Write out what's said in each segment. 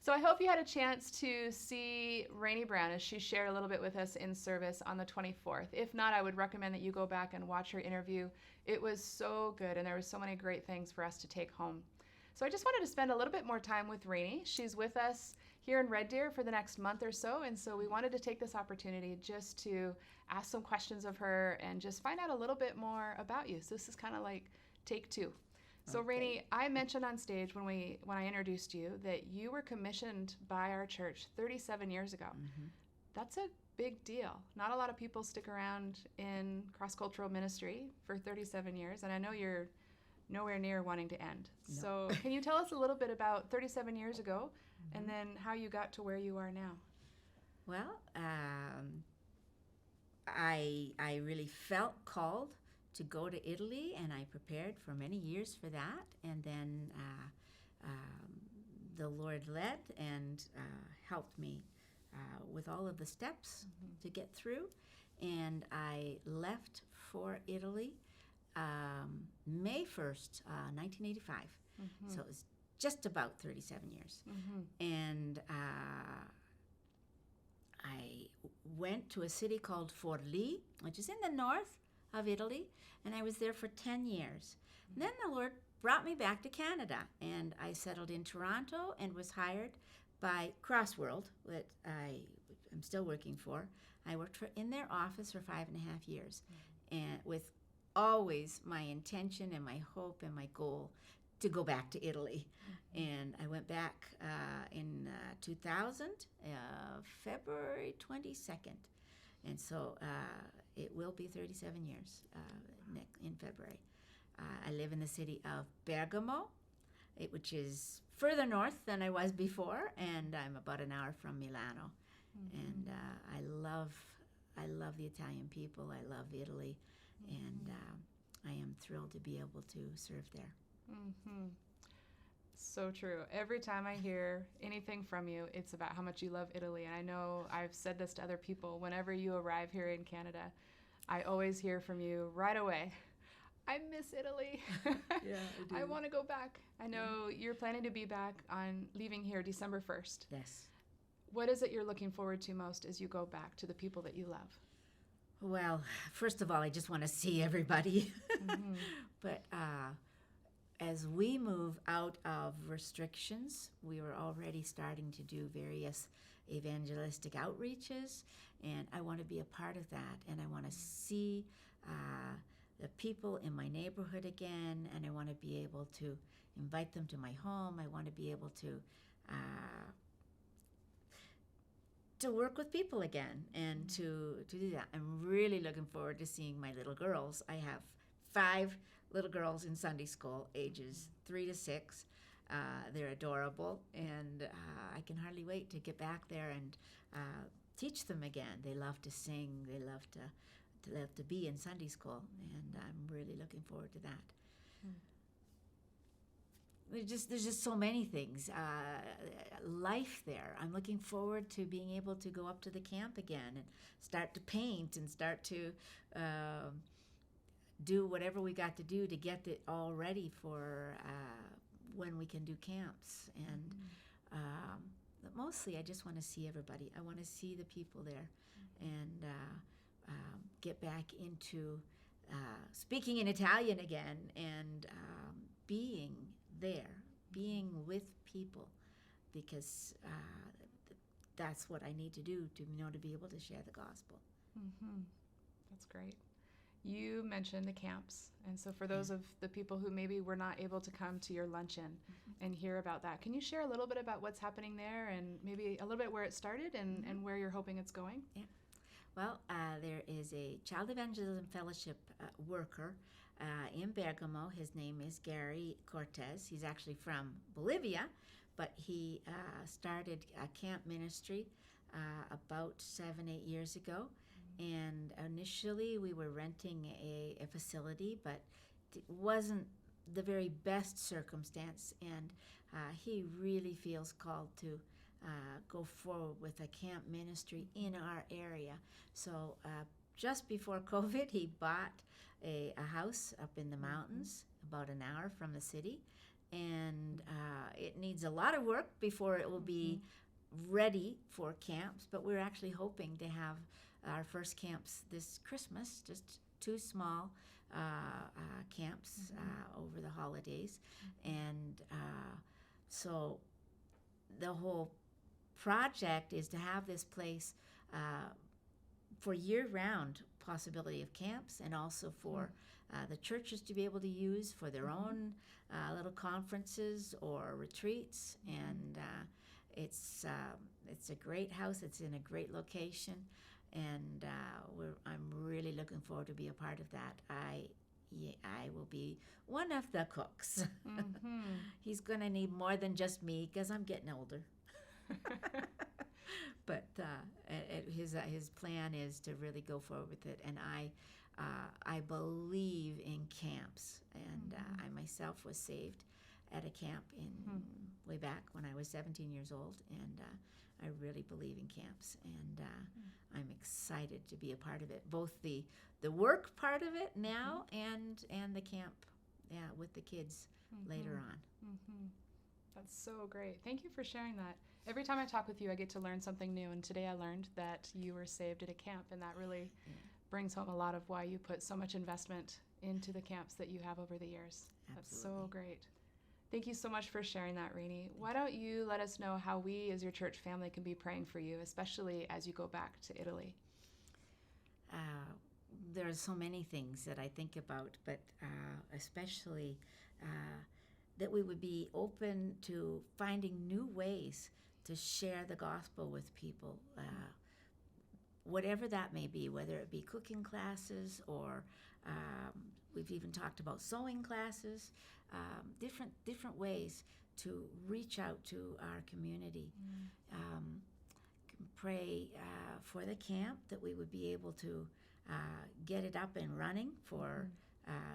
So I hope you had a chance to see Raney Brown as she shared a little bit with us in service on the 24th. If not, I would recommend that you go back and watch her interview. It was so good, and there were so many great things for us to take home. So I just wanted to spend a little bit more time with Raney. She's with us here in Red Deer for the next month or so, and so we wanted to take this opportunity just to ask some questions of her and just find out a little bit more about you. So this is kind of like take two. So Okay. Raney, I mentioned on stage when I introduced you that you were commissioned by our church 37 years ago. Mm-hmm. That's a big deal. Not a lot of people stick around in cross-cultural ministry for 37 years, and I know you're nowhere near wanting to end. No. So can you tell us a little bit about 37 years ago and then how you got to where you are now? Well, I really felt called to go to Italy, and I prepared for many years for that. And then the Lord led and helped me with all of the steps to get through. And I left for Italy May 1st, 1985. So it was just about 37 years. And I went to a city called Forlì, which is in the north of Italy, and I was there for 10 years. And then the Lord brought me back to Canada, and I settled in Toronto and was hired by CrossRoads, that I am still working for. I worked in their office for 5.5 years, and with always my intention and my hope and my goal to go back to Italy. And I went back in 2000, February 22nd. And so it will be 37 years in February. I live in the city of Bergamo, which is further north than I was before, and I'm about an hour from Milano. And I love the Italian people. I love Italy, and I am thrilled to be able to serve there. So true. Every time I hear anything from you, it's about how much you love Italy. And I know I've said this to other people. Whenever you arrive here in Canada, I always hear from you right away. I miss Italy. Yeah, I do. I want to go back. I know you're planning to be back on leaving here December 1st. Yes. What is it you're looking forward to most as you go back to the people that you love? Well, first of all, I just want to see everybody. But as we move out of restrictions, we were already starting to do various evangelistic outreaches, and I want to be a part of that, and I want to see the people in my neighborhood again, and I want to be able to invite them to my home. I want to be able to work with people again and to do that. I'm really looking forward to seeing my little girls. I have 5 little girls in Sunday school, ages 3 to 6. They're adorable, and I can hardly wait to get back there and teach them again. They love to sing. They love to be in Sunday school, and I'm really looking forward to that. There's just so many things. Life there. I'm looking forward to being able to go up to the camp again and start to paint and start to do whatever we got to do to get it all ready for when we can do camps. And but mostly I just want to see everybody. I want to see the people there and get back into speaking in Italian again and being there, being with people, because that's what I need to do to be able to share the gospel. That's great. You mentioned the camps, and so for those of the people who maybe were not able to come to your luncheon and hear about that, can you share a little bit about what's happening there and maybe a little bit where it started and where you're hoping it's going? Yeah. Well, there is a Child Evangelism Fellowship worker in Bergamo. His name is Gary Cortez. He's actually from Bolivia, but he started a camp ministry about 7-8 years ago. And initially we were renting a facility, but it wasn't the very best circumstance. And he really feels called to go forward with a camp ministry in our area. So just before COVID, he bought a house up in the mountains, about an hour from the city, and it needs a lot of work before it will be ready for camps. But we're actually hoping to have our first camps this Christmas, just 2 small camps over the holidays. And so the whole project is to have this place for year-round possibility of camps, and also for the churches to be able to use for their own little conferences or retreats. And it's a great house. It's in a great location, and I'm really looking forward to be a part of that. I will be one of the cooks. He's going to need more than just me because I'm getting older. But his plan is to really go forward with it, and I believe in camps, and I myself was saved at a camp in way back when I was 17 years old, and I really believe in camps, and I'm excited to be a part of it, both the work part of it now and the camp, with the kids later on. That's so great. Thank you for sharing that. Every time I talk with you, I get to learn something new, and today I learned that you were saved at a camp, and that really brings home a lot of why you put so much investment into the camps that you have over the years. Absolutely. That's so great. Thank you so much for sharing that, Raney. Why don't you let us know how we as your church family can be praying for you, especially as you go back to Italy? There are so many things that I think about, but especially that we would be open to finding new ways to share the gospel with people, whatever that may be, whether it be cooking classes or we've even talked about sewing classes, different ways to reach out to our community. Pray for the camp that we would be able to get it up and running for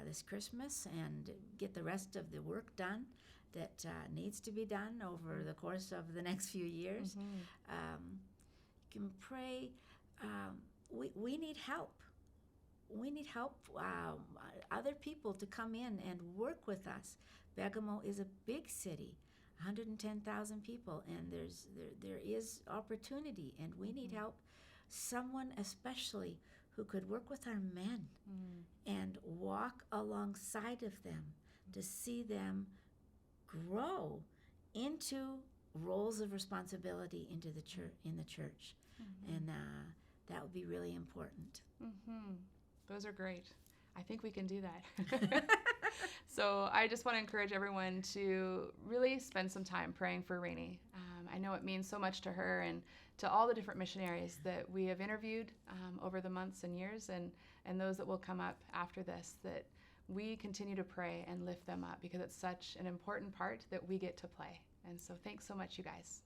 this Christmas, and get the rest of the work done that needs to be done over the course of the next few years. You can pray. We need help. We need help, other people to come in and work with us. Bergamo is a big city, 110,000 people, and there is opportunity, and we need help. Someone especially who could work with our men and walk alongside of them to see them grow into roles of responsibility in the church, and that would be really important. Those are great. I think we can do that. So I just want to encourage everyone to really spend some time praying for Raney. I know it means so much to her and to all the different missionaries that we have interviewed over the months and years, and those that will come up after this, that we continue to pray and lift them up, because it's such an important part that we get to play. And so thanks so much, you guys.